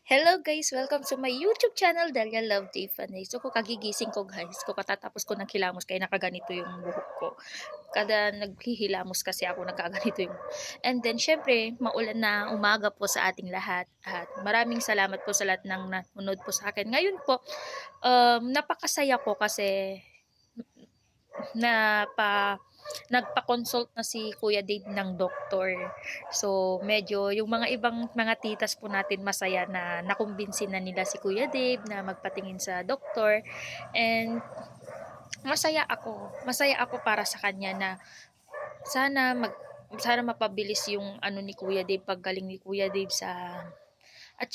Hello guys! Welcome to my YouTube channel, Delia Love Tiffany. So, kagigising ko guys, katatapos ko ng hilamos kaya nakaganito yung buhok ko. Kada naghihilamos kasi ako nagkaganito yung. And then, syempre, maulan na umaga po sa ating lahat. At maraming salamat po sa lahat ng nanonood po sa akin. Ngayon po, napakasaya ko kasi na nagpa-consult na si Kuya Dave ng doktor. So, medyo yung mga ibang mga titas po natin masaya na nakumbinsin na nila si Kuya Dave na magpatingin sa doktor. And masaya ako. Masaya ako para sa kanya na sana sana mapabilis yung ano ni Kuya Dave, paggaling ni Kuya Dave sa at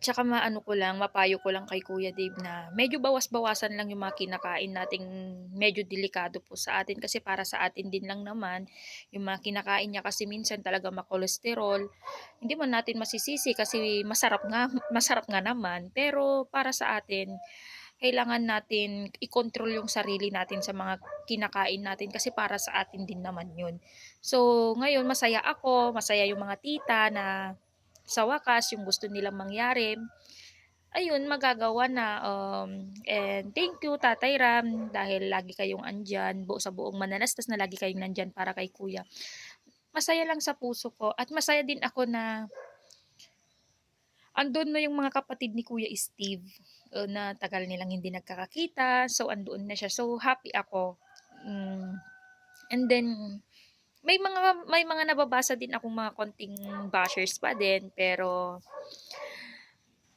saka maano ko lang, mapayo ko lang kay Kuya Dave na medyo bawas-bawasan lang yung mga kinakain nating medyo delikado po sa atin kasi para sa atin din lang naman yung mga kinakain niya kasi minsan talaga makolesterol. Hindi man natin masisisi kasi masarap nga naman, pero para sa atin kailangan natin i-control yung sarili natin sa mga kinakain natin kasi para sa atin din naman yun. So, ngayon masaya ako, masaya yung mga tita na sa wakas yung gusto nilang mangyari, ayun magagawa na, and thank you Tatay Ram dahil lagi kayong andiyan, sa buong Manalastas na lagi kayong nandiyan para kay kuya. Masaya lang sa puso ko at masaya din ako na andun na yung mga kapatid ni Kuya Steve, na tagal nilang hindi nagkakakita, so andoon na siya. So happy ako. And then may mga nababasa din akong mga konting bashers pa din, pero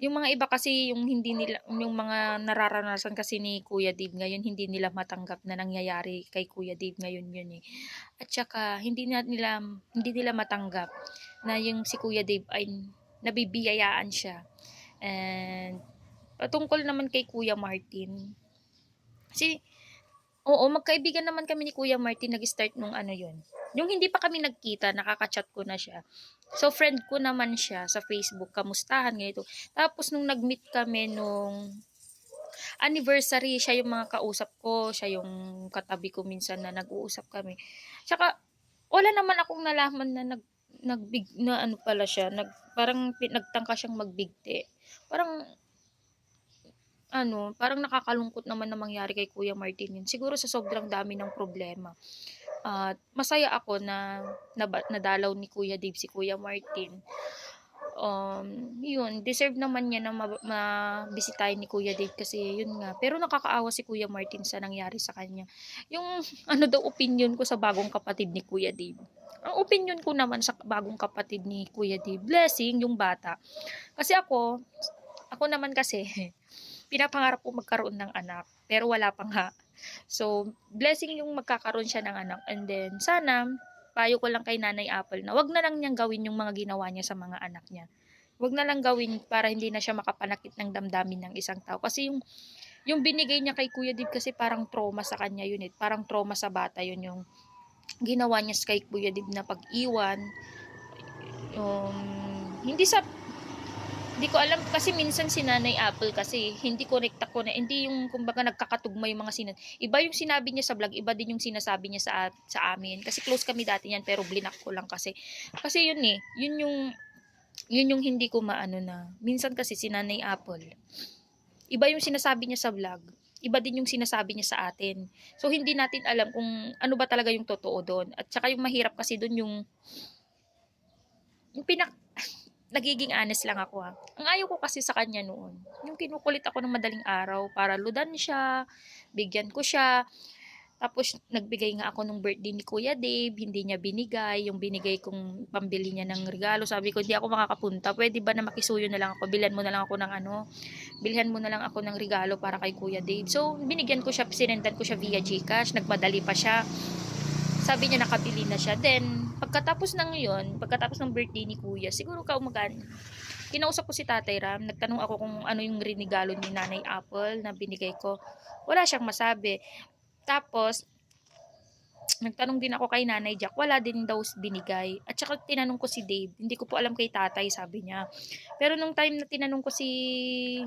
yung mga iba kasi yung hindi nila yung mga nararanasan kasi ni Kuya Dave ngayon, hindi nila matanggap na nangyayari kay Kuya Dave ngayon yun, eh. At saka hindi nila matanggap na yung si Kuya Dave ay nabibiyayaan siya. And patungkol naman kay Kuya Martin, kasi oo, magkaibigan naman kami ni Kuya Martin, nag-start nung ano yun. Yung hindi pa kami nagkita, nakaka-chat ko na siya. So, friend ko naman siya sa Facebook, kamustahan, ganito. Tapos, nung nag-meet kami nung anniversary, siya yung mga kausap ko, siya yung katabi ko minsan na nag-uusap kami. Tsaka, wala naman akong nalaman na na ano pala siya, parang nagtangka siyang magbigti. Parang nakakalungkot naman na mangyari kay Kuya Martin yun. Siguro sa sobrang dami ng problema. At masaya ako na nadalaw ni Kuya Dave si Kuya Martin. Yun, deserve naman niya na mabisitahin ni Kuya Dave kasi yun nga. Pero nakakaawa si Kuya Martin sa nangyari sa kanya. Yung ano daw opinion ko sa bagong kapatid ni Kuya Dave. Ang opinion ko naman sa bagong kapatid ni Kuya Dave, blessing yung bata. Kasi ako naman kasi pinapangarap ko magkaroon ng anak, pero wala pa nga. So, blessing yung magkakaroon siya ng anak, and then sana payo ko lang kay Nanay Apple na wag na lang niyang gawin yung mga ginawa niya sa mga anak niya. Wag na lang gawin para hindi na siya makapanakit ng damdamin ng isang tao. Kasi yung binigay niya kay Kuya Dib kasi parang trauma sa kanya yun, eh. Parang trauma sa bata yun yung ginawa niya kay Kuya Dib na pag-iwan. Hindi sa Hindi ko alam kasi minsan si Nanay Apple kasi hindi yung kumbaga nagkakatugma yung mga iba yung sinabi niya sa vlog, iba din yung sinasabi niya sa amin. Kasi close kami dati niyan pero blinak ko lang kasi yun, eh, yun yung hindi ko maano na. Minsan kasi si Nanay Apple, iba yung sinasabi niya sa vlog, iba din yung sinasabi niya sa atin. So hindi natin alam kung ano ba talaga yung totoo doon. At saka yung mahirap kasi doon yung nagiging honest lang ako, ha. Ang ayaw ko kasi sa kanya noon, yung kinukulit ako ng madaling araw para ludan siya, bigyan ko siya. Tapos nagbigay nga ako nung birthday ni Kuya Dave, hindi niya binigay, yung binigay kong pambili niya ng regalo. Sabi ko, hindi ako makakapunta. Pwede ba na makisuyo na lang ako? Bilhan mo na lang ako ng regalo para kay Kuya Dave. So, binigyan ko siya, sinendan ko siya via GCash, nagmadali pa siya. Sabi niya nakabili na siya. Then, pagkatapos ng birthday ni Kuya, siguro kaumagan, kinausap ko si Tatay Ram, nagtanong ako kung ano yung regalo ni Nanay Apple na binigay ko. Wala siyang masabi. Tapos, nagtanong din ako kay Nanay Jack, wala din daw binigay. At saka tinanong ko si Dave, hindi ko po alam kay Tatay, sabi niya. Pero nung time na tinanong ko si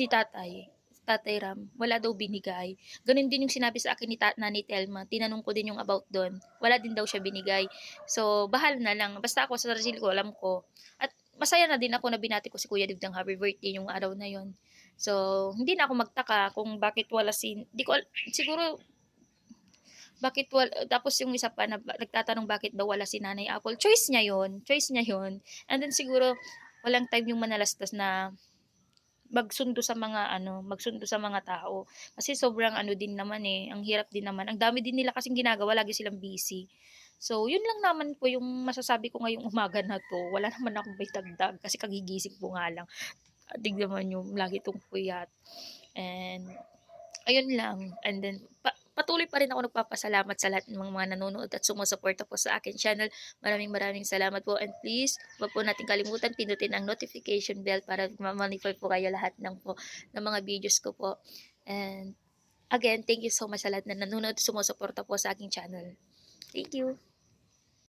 Tatay, Tatay Ram, wala daw binigay. Gano'n din yung sinabi sa akin ni Nanay Telma, tinanong ko din yung about do'n, wala din daw siya binigay. So, bahala na lang, basta ako sa sarili ko alam ko at masaya na din ako na binati ko si Kuya Dib ng happy birthday yung araw na yon. So, hindi na ako magtaka kung bakit wala di ko siguro bakit tapos yung isa pa na nagtatanong bakit daw wala si Nanay Apple, choice niya yun. And then siguro walang time yung manalastas na magsundo sa mga tao. Kasi sobrang ano din naman, eh, ang hirap din naman. Ang dami din nila kasing ginagawa, lagi silang busy. So, yun lang naman po yung masasabi ko ngayong umaga na 'to. Wala naman akong maidagdag kasi kagigising ko nga lang. Tignan mo yung lagi 'tong puyat and ayun lang. And then patuloy pa rin ako nagpapasalamat sa lahat ng mga nanonood at sumusuporta po sa akin channel. Maraming maraming salamat po and please, wag po natin kalimutan pindutin ang notification bell para ma-monitor po kayo lahat ng mga videos ko po. And again, thank you so much sa lahat na nanonood at sumusuporta po sa aking channel. Thank you.